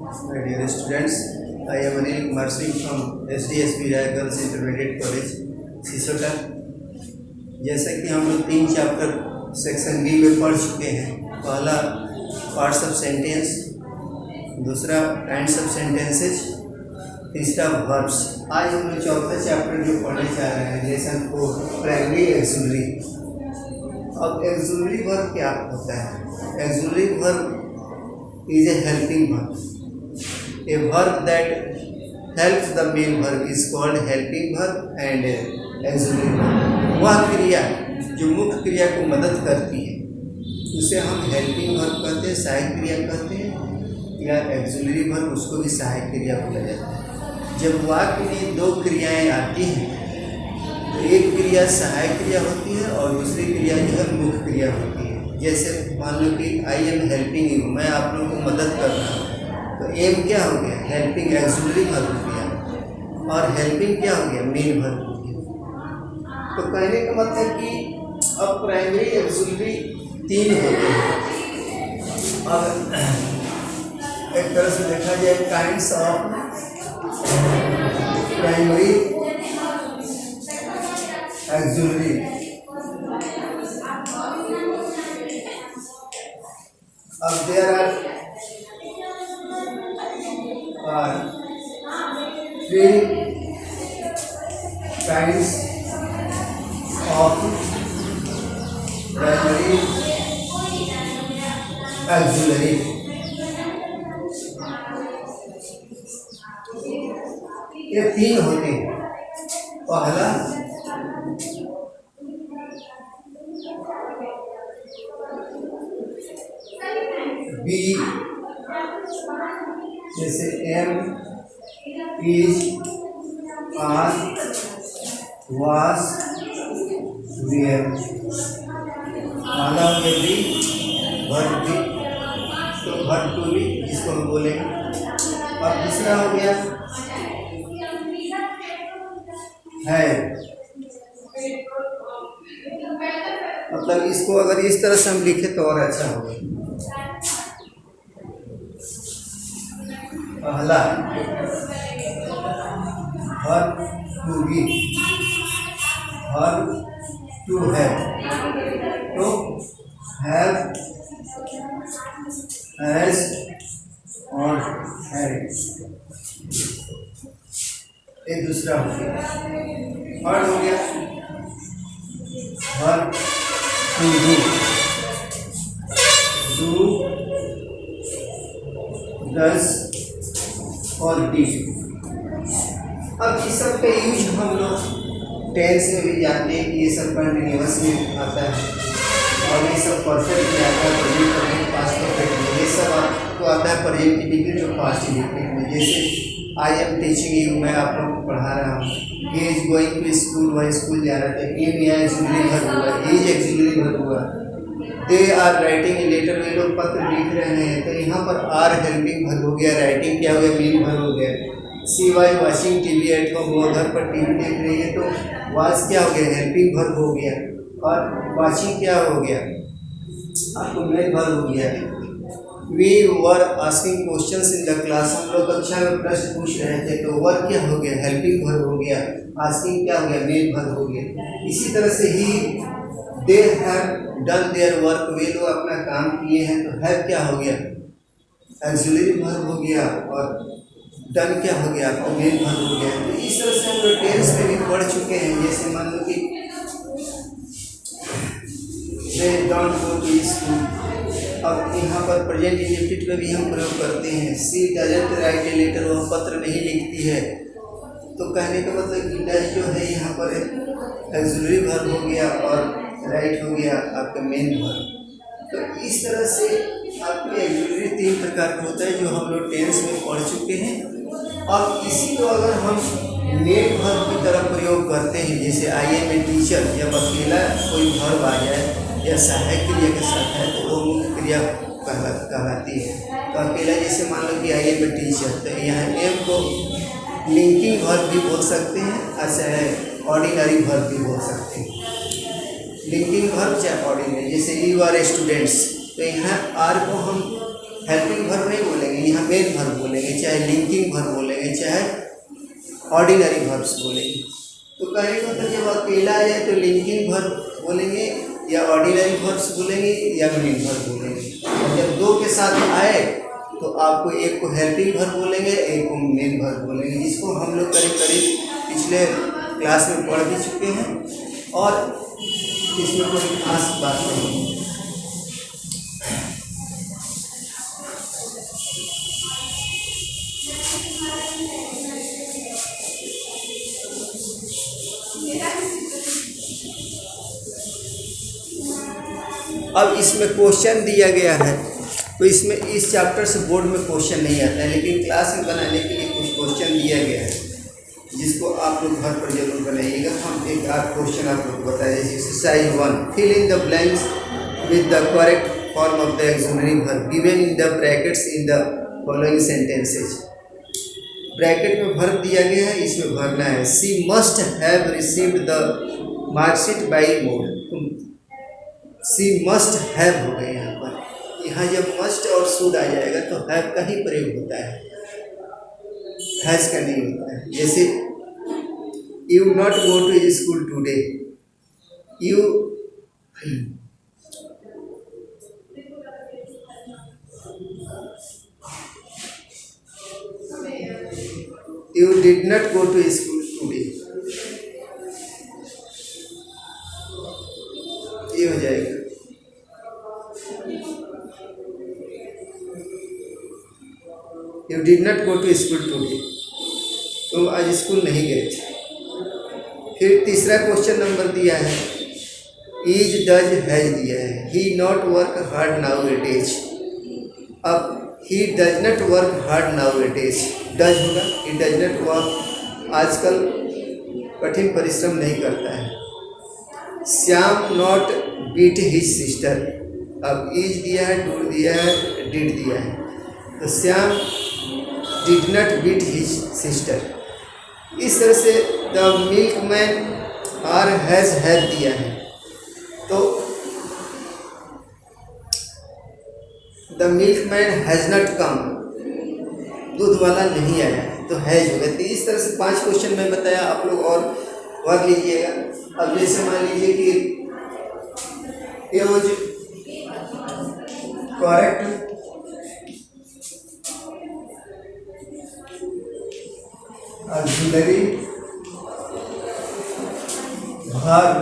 My dear students, I am Anil Kumar Singh from SDSP Raya Girls Intermediate College, सिसोटा। जैसा कि हम लोग 3 chapter section B में पढ़ चुके हैं। पहला पार्ट्स ऑफ सेंटेंस, दूसरा काइंड्स ऑफ सेंटेंसेज, तीसरा वर्ब्स। आज हम लोग चौथा चैप्टर जो पढ़ने जा रहे हैं, लेसन 4 प्राइमरी एक्सिलरी। अब एक्सिलरी वर्ब क्या होता है? Axillary verb is a helping verb. A verb that helps the main verb is called helping verb and auxiliary verb. वह क्रिया जो मुख्य क्रिया को मदद करती है उसे हम हेल्पिंग वर्ब कहते हैं, सहायक क्रिया कहते हैं, या auxiliary verb उसको भी सहायक क्रिया बोला जाता है। जब वाक्य में 2 क्रियाएं आती हैं तो एक क्रिया सहायक क्रिया होती है और दूसरी क्रिया जो है मुख्य क्रिया होती है। जैसे मान लो कि आई एम हेल्पिंग यू, मैं आप लोगों को मदद कर रहा हूँ, तो एम क्या हो गया? हेल्पिंग एक्सिलरी वर्ब हो गया, और हेल्पिंग क्या हो गया? मेन वर्ब हो गया। तो कहने का मतलब कि अब प्राइमरी एक्सिलरी 3 होते हैं। अब एक तरह से देखा जाए काइंड्स ऑफ प्राइमरी एक्सिलरी। अब there are 3 kinds of primary auxiliary. ये 3 होते हैं। पहला बी, जैसे am, is, are, was, were. पहला हो गया बी, वर्ब बी, तो वर्ब टू बी जिसको हम बोलेंगे। और दूसरा हो गया है, मतलब इसको अगर इस तरह से हम लिखे तो और अच्छा होगा। पहला verb to be, verb to have, तो हैव, हैज और हैड। एक दूसरा हो गया। थर्ड हो गया verb to do, do, does और डी। अब इस सब का यूज हम लोग टेंस में भी जानते हैं कि ये सब कंटिन्यूअस में आता है, और ये सब परफेक्ट में आता है, प्रेजेंट परफेक्ट, पास्ट परफेक्ट में। ये सब आपको आता है प्रेजेंट इंडिफिनिट और पास्ट इंडिफिनिट में। जैसे आई एम टीचिंग यू, मैं आप लोगों को पढ़ा रहा हूँ। He is going to school, वह स्कूल जा रहा था। एम या एक्सिलरी वर्ब हुआ, इज एक्सिलरी वर्ब हुआ। They are writing a letter, वे लोग पत्र लिख रहे हैं, तो यहाँ पर आर हेल्पिंग वर्ब हो गया, राइटिंग क्या हो गया? मेन वर्ब हो गया। She was watching TV at home, वो घर पर टीवी देख रही है, तो वाच क्या हो गया? हेल्पिंग वर्ब हो गया। और वाचिंग क्या हो गया? आपको मेन वर्ब हो गया। We were asking questions in the class, हम लोग कक्षा में प्रश्न पूछ रहे थे, तो वर्ब क्या हो गया? हेल्पिंग वर्ब हो गया। आस्किंग क्या हो गया? मेन वर्ब हो गया। इसी तरह से ही they have done their work, वे लोग अपना काम किए हैं, तो हैव क्या हो गया? एक्सिलरी वर्ब हो गया। और डन क्या हो गया? आपको मेन वर्ब हो गया। तो इस तरह से हम लोग टेंस में भी पढ़ चुके हैं। जैसे मान लो कि they don't go to school, अब यहाँ पर प्रेजेंट इंडेफिनिट में भी हम प्रयोग करते हैं। सी डजंट राइट ए लेटर, वह पत्र नहीं लिखती है, तो कहने का मतलब कि डज जो है यहाँ पर एक्सिलरी वर्ब हो गया और राइट हो गया आपका मेन वर्ब। तो इस तरह से आपके एक्सिलरी 3 प्रकार का होता है जो हम लोग टेंस में पढ़ चुके हैं। अब इसी को अगर हम मेन वर्ब की तरफ प्रयोग करते हैं, जैसे आई एम ए टीचर, जब अकेला कोई वर्ब आ जाए या सहायक क्रिया के साथ है तो वो मुख्य क्रिया कहलाती है। तो अकेला जैसे मान लो कि आई एम ए टीचर, तो यहाँ एम को लिंकिंग वर्ब भी बोल सकते हैं और चाहे ऑर्डिनरी वर्ब भी बोल सकते हैं। लिंकिंग वर्ब चाहे ऑर्डिनरी, जैसे यू आर स्टूडेंट्स, तो यहाँ आर को हम हेल्पिंग वर्ब नहीं बोलेंगे, यहाँ मेन वर्ब बोलेंगे, चाहे लिंकिंग वर्ब बोलेंगे, चाहे ऑर्डिनरी वर्ब्स बोलेंगे। तो कहने का मतलब जब अकेला है तो लिंकिंग वर्ब बोलेंगे या ऑर्डिनरी वर्ब्स बोलेंगे या मेन वर्ब बोलेंगे। और जब दो के साथ आए तो आपको एक को हेल्पिंग वर्ब बोलेंगे, एक को मेन वर्ब बोलेंगे, जिसको हम लोग करीब करीब पिछले क्लास में पढ़ भी चुके हैं और इसमें कोई खास बात नहीं है। अब इसमें क्वेश्चन दिया गया है, तो इसमें इस चैप्टर से बोर्ड में क्वेश्चन नहीं आता है, लेकिन क्लास में बनाने के लिए कुछ क्वेश्चन दिया गया है जिसको आप लोग घर पर जरूर बनाइएगा। हम एक आध क्वेश्चन आप लोग बताए। Exercise 1, fill in the blanks with the correct form of the auxiliary verb given in the brackets in the following sentences. Bracket में वर्ब दिया गया है, इसमें भरना है। She must have received the marksheet by mode. She must have हो गए यहाँ पर। यहाँ जब मस्ट और शुड आ जाएगा तो हैव का ही प्रयोग होता है, हैज का नहीं होता है। जैसे you not go to school today, you did not go to school today, ये हो जाएगा। You did not go to school today, तुम आज स्कूल नहीं गए थे। फिर तीसरा क्वेश्चन नंबर दिया है, इज डज हैज दिया है। He not work hard now it is. अब he does not work hard now it is, does होगा। ही डज नॉट वर्क, आजकल कठिन परिश्रम नहीं करता है। Shyam not beat his sister. अब इज दिया है, डू दिया है, डिड दिया है, तो Shyam did not beat his sister. इस तरह से the milkman or has have दिया है, तो the milkman has not come, दूध वाला नहीं आया, तो हैज हो गया। तो इस तरह से 5 क्वेश्चन मैं बताया, आप लोग और पढ़ लीजिएगा। अब जैसे मान लीजिए कि use correct auxiliary verb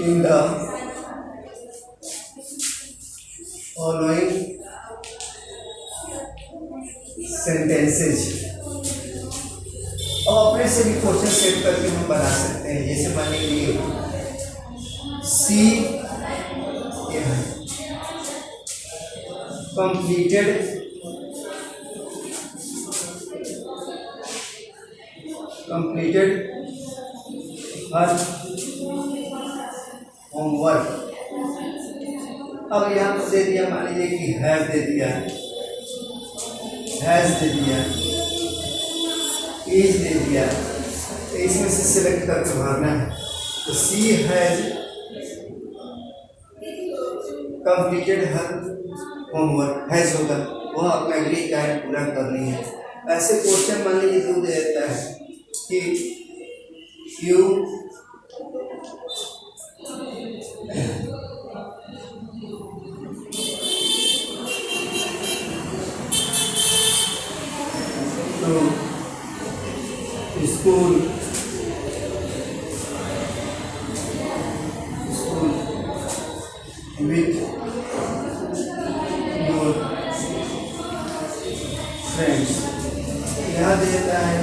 in the following sentences. अब अपने से भी क्वेश्चन सेट करके हम बना सकते हैं। जैसे मान लीजिए सी कंप्लीटेड हर होमवर्क। अब यहाँ पर दे दिया, मान लीजिए कि हैव दे दिया, हैज दे दिया, एज दे दिया, तो इसमें से सिलेक्ट करके भरना है। तो she has completed her homework, has होगा, वह अपना अगली कार्य पूरा करनी है। ऐसे क्वेश्चन मान लीजिए तो दे देता है कि you school with your friends. यहाँ देता है,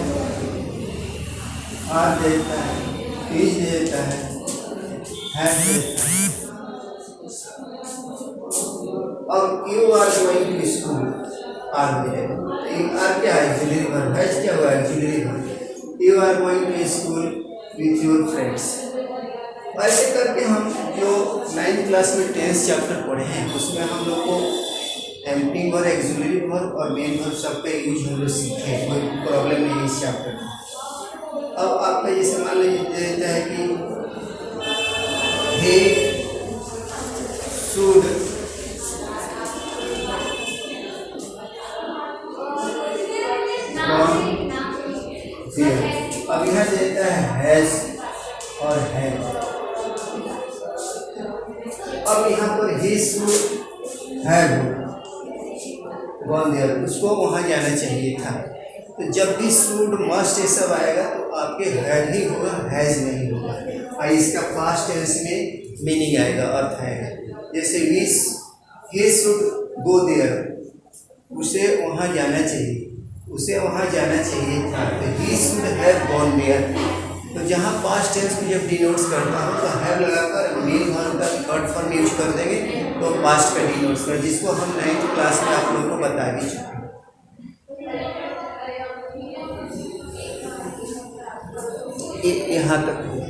आर देता है, इज देता है, हैज देता है। अब you are going to school, are मिलेगा। आर क्या है? Auxiliary verb. हैज क्या हुआ? Auxiliary verb. You are going to school with your friends. ऐसे करके हम जो 9th क्लास में 10th चैप्टर पढ़े हैं उसमें हम लोग को हेल्पिंग और ऑक्सिलरी वर्ब और मेन वर्ब सबका यूज हम लोग सीखे, कोई प्रॉब्लम नहीं है इस चैप्टर में। अब आपका जैसे मान लीजिए देता है कि he should हैज़ और है। अब यहाँ पर he should have gone there, उसको वहाँ जाना चाहिए था। तो जब भी शुड मस्ट ये सब आएगा तो आपके हैड ही होगा, हैज़ नहीं होगा। और इसका पास्ट टेंस में मीनिंग आएगा, अर्थ आएगा। जैसे ही शुड गो देयर, उसे वहाँ जाना चाहिए, उसे वहाँ जाना चाहिए था। तो he should have gone there, तो जहाँ पास्ट टेंस को जब डिनोट्स करता हूँ तो हैव लगाकर मेन वर्ब का थर्ड फॉर्म यूज कर देंगे तो पास्ट का डिनोट्स कर, जिसको हम 9th क्लास में आप लोगों को बता भी चुके हैं। यहाँ तक हुआ।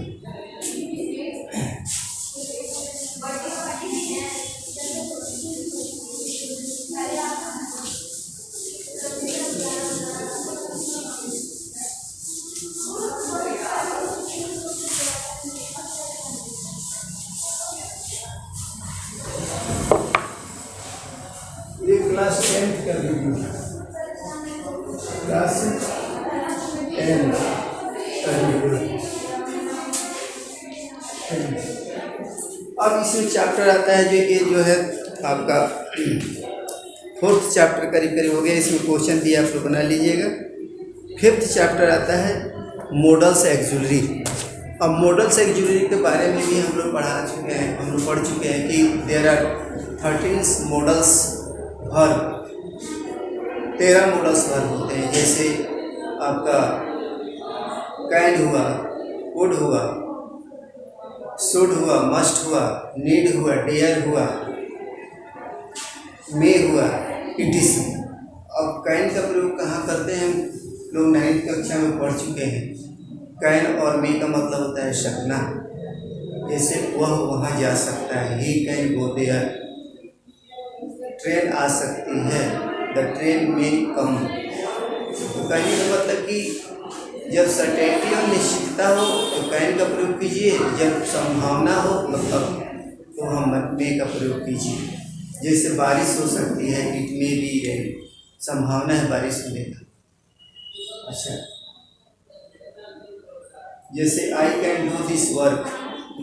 ये क्लास 10th का वीडियो, क्लास 10 का वीडियो। अब इसमें चैप्टर आता है जो है आपका 4th चैप्टर करीब हो गया। इसमें क्वेश्चन भी आप लोग बना लीजिएगा। 5th चैप्टर आता है मॉडल्स एक्सुलरी। अब मॉडल्स एक्सुलरी के बारे में भी हम लोग पढ़ चुके हैं कि there are 13 modals verb, 13 modals verb होते हैं। जैसे आपका कैन हुआ, कुड हुआ, शुड हुआ, मस्ट हुआ, नीड हुआ, डेयर हुआ, मे हुआ, इटिस। अब कैन का प्रयोग कहाँ करते हैं? हम लोग 9th कक्षा में पढ़ चुके हैं। कैन और मे का मतलब होता है सकना। जैसे वह वहाँ जा सकता है, he can go there. Train आ सकती है, द ट्रेन में कम। तो कहने का मतलब कि जब सर्टेनिटी और निश्चितता हो तो कैन का प्रयोग कीजिए, जब संभावना हो मतलब तो हम मे का प्रयोग कीजिए। जैसे बारिश हो सकती है, इट मे बी रेन, संभावना है बारिश होने का। अच्छा, जैसे I can do this work,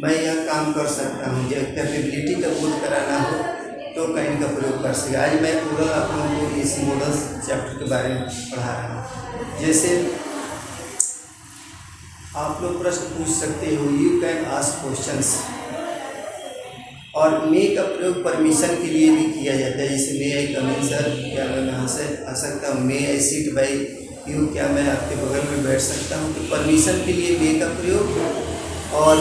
मैं यह काम कर सकता हूँ। जब कैपेबिलिटी का बोध कराना हो तो कैन का प्रयोग कर सके। आज मैं पूरा आप लोगों को इस मॉडल्स चैप्टर के बारे में पढ़ा रहा हूँ। जैसे आप लोग प्रश्न पूछ सकते हो, यू कैन आस्क क्वेश्चंस। और मे का प्रयोग परमिशन के लिए भी किया जाता है। जैसे मे आई कम इन सर, क्या मैं यहाँ से आ सकता हूँ? मे आई सिट बाई यू, क्या मैं आपके बगल में बैठ सकता हूँ? तो परमिशन के लिए मे का प्रयोग, और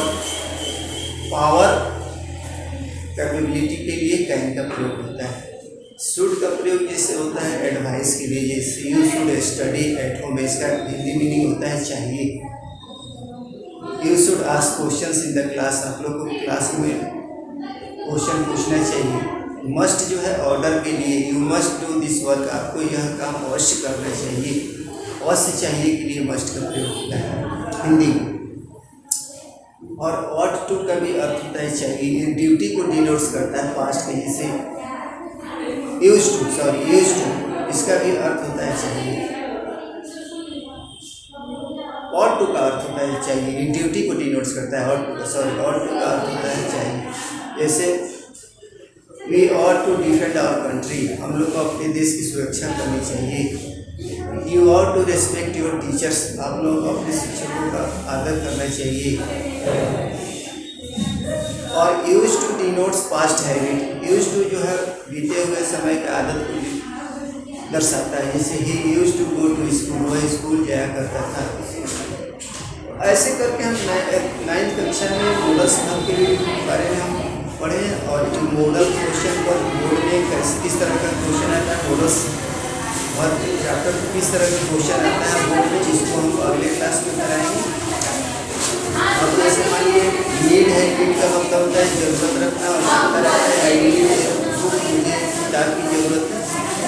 पावर कैपेबिलिटी के लिए कैन का प्रयोग होता है। शुड का प्रयोग जैसे होता है एडवाइस के लिए, जैसे you should study at home, इसका हिंदी मीनिंग होता है चाहिए। You should ask questions in the class, आप लोग को क्लास में क्वेश्चन पूछना चाहिए। मस्ट जो है ऑर्डर के लिए, you must do this work, आपको यह काम अवश्य करना चाहिए। अवश्य चाहिए के लिए मस्ट का प्रयोग होता है हिंदी में। और ऑट टू का भी अर्थ होता है चाहिए। ये ड्यूटी को डिनोट्स करता है पास्ट के, जैसे यूज टू, इसका भी अर्थ होता है चाहिए। ऑट टू का अर्थ होता है चाहिए, ड्यूटी को डिनोट्स करता है। ऑट टू का अर्थ होता है चाहिए। जैसे we ought to defend our country, हम लोग को अपने देश की सुरक्षा करनी चाहिए। You ought to respect your teachers, आप लोग अपने शिक्षकों का आदर करना चाहिए। और use to denotes past habit, use to जो है बीते हुए समय की आदत को दर्शाता है। जैसे he use to go to school, वह स्कूल जाया करता था। ऐसे करके हम 9th कक्षा में मॉडल्स के बारे में हम पढ़े। और जो मॉडल क्वेश्चन पर बोर्ड में किस तरह का क्वेश्चन आता है, मॉडल्स और चैप्टर किस तरह का क्वेश्चन आता है बोर्ड में, जिसको हम अगले क्लास में कराएंगे। और जैसे मान लीजिए नीड है, नीड का मतलब होता है जरूरत रखना, और आता रहता है आई नीड बुक, मुझे किताब की ज़रूरत है।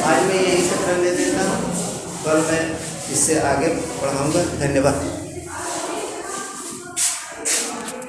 आज मैं यही सब कर ले देता हूँ, कल मैं इससे आगे पढ़ाऊँगा। धन्यवाद।